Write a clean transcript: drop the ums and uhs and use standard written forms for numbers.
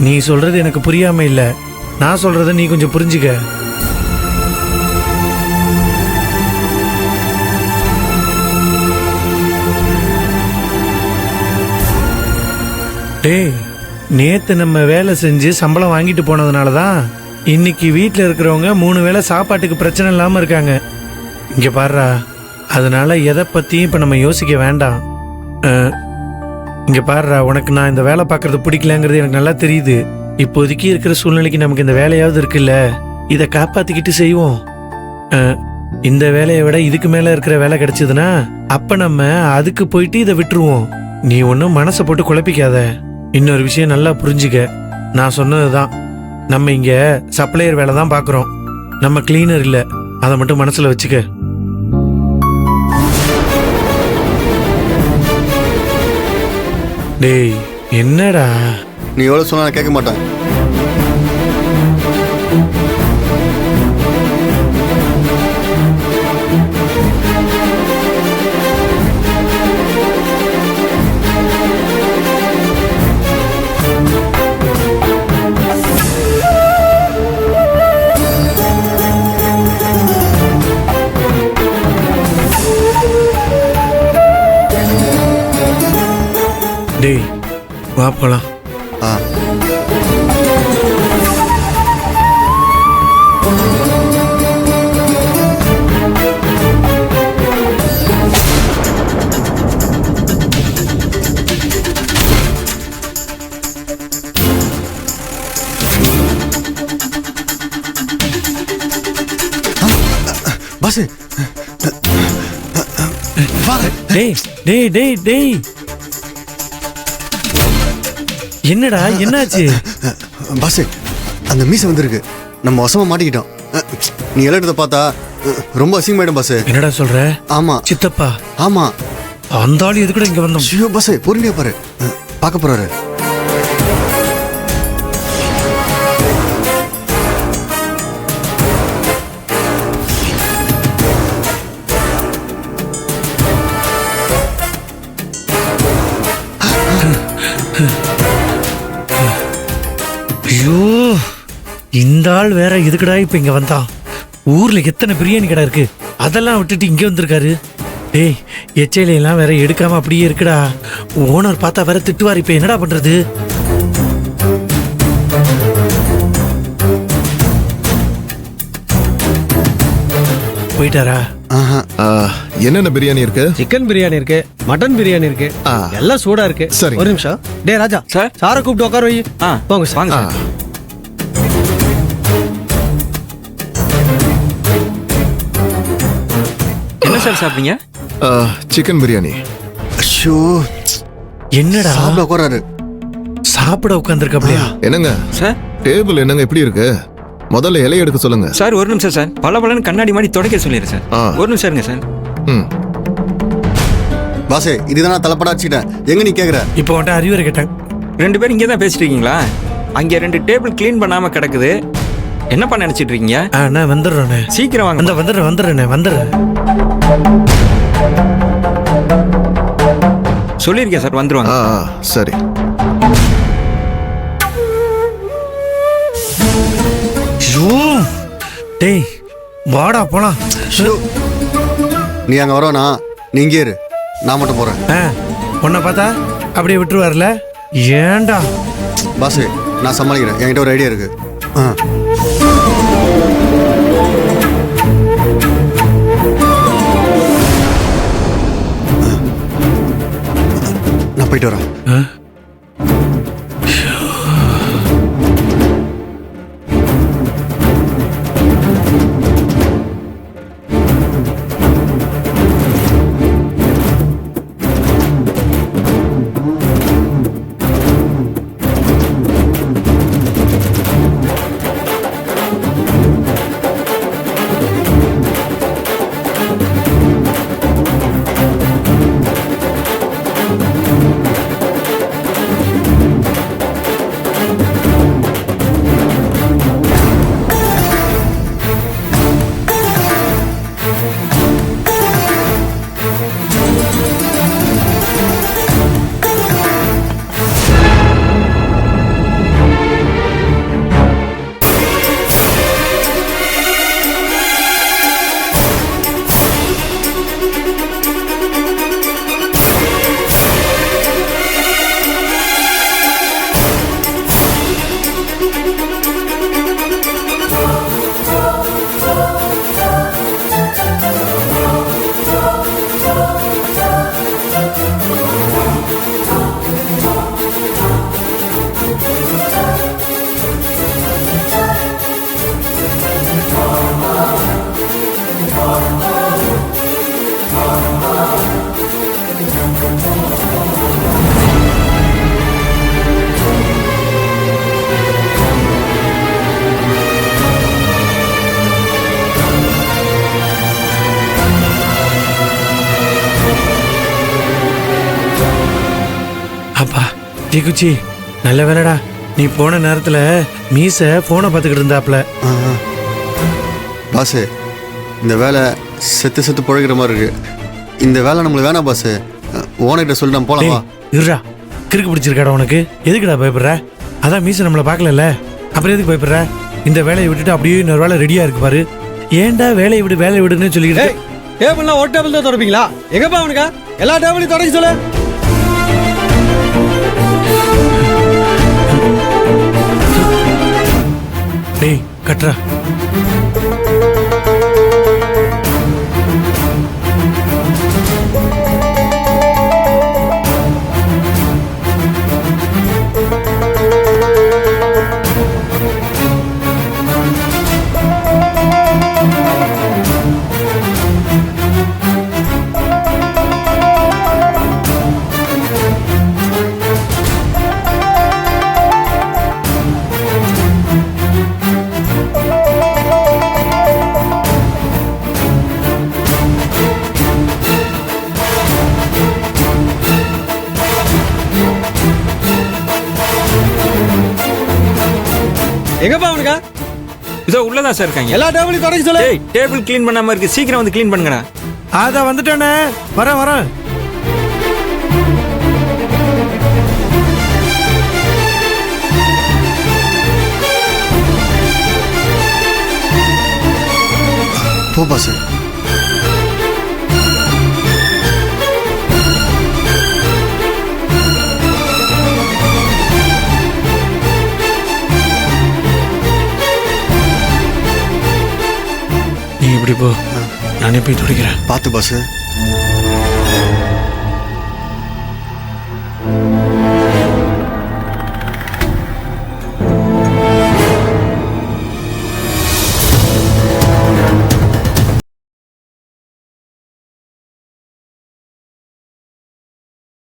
நீ சொல்றது எனக்கு புரியாம இல்ல, நான் சொல்றத நீ கொஞ்சம் புரிஞ்சுக்க. டேய், நேத்து நம்ம வேலை செஞ்சு சம்பளம் வாங்கிட்டு போனதுனால தான் இன்னைக்கு வீட்டில் இருக்கிறவங்க 3 வேளை சாப்பாட்டுக்கு பிரச்சனை இல்லாமல் இருக்காங்க. இங்கே பாருடா, அதனால எதை பற்றியும் இப்போ நம்ம யோசிக்க வேண்டாம். இங்கே பாருடா, உனக்கு நான் இந்த வேலை பார்க்கறது பிடிக்கலங்கிறது எனக்கு நல்லா தெரியுது. இப்போதைக்கு இருக்கிற சூழ்நிலைக்கு நமக்கு இந்த வேலையாவது இருக்குல்ல, இதை காப்பாற்றிக்கிட்டு செய்வோம். இந்த வேலையை விட இதுக்கு மேலே இருக்கிற வேலை கிடைச்சதுன்னா அப்போ நம்ம அதுக்கு போயிட்டு இதை விட்டுருவோம். நீ ஒன்றும் மனசை போட்டு குழப்பிக்காத. இன்னொரு விஷயம் நல்லா புரிஞ்சுக்க, நான் சொன்னது தான், நம்ம இங்கே சப்ளையர் வேலை தான் பார்க்குறோம், நம்ம கிளீனர் இல்லை. அதை மட்டும் மனசில் வச்சுக்க. டேய், என்னடா நீ எவ்வளோ சொன்னா நான் கேட்க மாட்டேன். டேய், வா போலாம். பாஸ், டேய் டேய் டேய் டேய், என்னடா என்னாச்சு? பாஸ், அந்த மீசை வந்திருக்கு, நம்ம வசமா மாட்டிக்கிட்டோம். நீ எழுதுறத பார்த்தா ரொம்ப அசிங்கமாயிடும் பாஸ். என்னடா சொல்ற? ஆமா சித்தப்பா. ஆமா, அந்த ஆளு எது கூட இங்க வந்தோம்? ஐயோ பாஸ், பொறுமையா பாரு, பார்க்க போறாரு. ஐயோ, இந்த ஆள் வேற எதுக்குடா இப்ப இங்க வந்தான்? ஊர்ல எத்தனை பிரியாணி கடை இருக்கு, அதெல்லாம் விட்டுட்டு இங்க வந்திருக்காரு. டேய், எச்சையில எல்லாம் வேற எடுக்காம அப்படியே இருக்குடா. ஓனர் பார்த்தா வேற திட்டுவார். இப்ப என்னடா பண்றது? போயிட்டாரா? என்னென்ன பிரியாணி இருக்கு? சிக்கன் பிரியாணி இருக்கு, மட்டன் பிரியாணி இருக்கு, எல்லாம் சூடா இருக்கு. சரி, ஒரு நிமிஷம். டே ராஜா சார், சாரை கூப்பிட்டு உட்கார வை. போங்க சார். வாங்க சார். என்ன சார் சாப்பிட்டீங்க? சிக்கன் பிரியாணி. ஐயோ, என்னடா சாப்பிட உட்காராரு. சாப்பிட உட்காந்துருக்கா? என்னங்க சார், டேபிள் என்னங்க எப்படி இருக்கு? முதல்ல இலை எடுக்க சொல்லுங்க. சார் ஒரு நிமிஷம் சார், பலன்னு கண்ணாடி மாதிரி தொடக்க சொல்லிடுறேன் சார். ஒரு நிமிஷம் இருங்க சார். பாசே, இதுதான் நான் தலைப்பட அடிச்சுட்டேன். எங்க நீ கேக்குற? இப்போ வந்துட்டு அறிவுரை கேட்டேன். 2 பேரும் இங்கே தான் பேசிட்டு இருக்கீங்களா? அங்கே 2 டேபிள் க்ளீன் பண்ணாம கிடக்குது. என்ன பண்ண நினைச்சிட்டு இருக்கீங்க? நான் வந்துடுறேண்ணே. சீக்கிரம் வாங்க. அந்த வந்துடுறேன். சொல்லியிருக்கேன் சார், வந்துருவாங்க. சரி. டேய், வாடா போலாம். நீ அங்க வரவனா? நீ இங்கே இரு, நான் மட்டும் போறேன். உன்னை பார்த்தா அப்படியே விட்டுருவார்ல? ஏண்டா பாசு, நான் சமாளிக்கிறேன். என்கிட்ட ஒரு ஐடியா இருக்கு. நான் போயிட்டு வரேன். தீக்குச்சி நல்ல வேலைடா, நீ போன நேரத்துல மீச போனை பார்த்துக்கிட்டு இருந்தாப்ல. பாஸ் இந்த வேலை செத்து செத்து பிழைக்கிற மாதிரி இருக்கு. இந்த வேலை நம்மளுக்கு வேணாம் பாஸ். ஓனர்கிட்ட சொல்லி நம்ம போலாமா? இருடா, கிறுக்கு பிடிச்சிருக்காடா உனக்கு? எதுக்குடா பயப்படுற? அதான் மீச நம்மளை பார்க்கல, அப்புறம் எதுக்கு பயப்படுற? இந்த வேலையை விட்டுட்டு அப்படியே இன்னொரு வேலை ரெடியா இருக்கு பாரு. ஏன்டா வேலையை விடுன்னு சொல்லிக்கிட்டு? டேபிள்லாம் ஒரு டேபிள் தான் தொடப்பீங்களா? எங்கப்பா அவனுக்கா? எல்லா டேபிளையும் தொடக்க சொல்லு. டேய் கட்றா. எங்கப்பா அவனுக்கா? இதோ உள்ளதான் சார் இருக்காங்க. எல்லா டேபிளையும் தொடக்க சொல்லு. டேய் டேபிள் க்ளீன் பண்ணாம இருக்கு, சீக்கிரம் வந்து க்ளீன் பண்ணுங்கடா. அதான் வந்துட்டானே, வரேன். போ பாஸ். நீ இப்படி போ, நானே போய் துடிக்கிறேன். பார்த்து பாஸ்.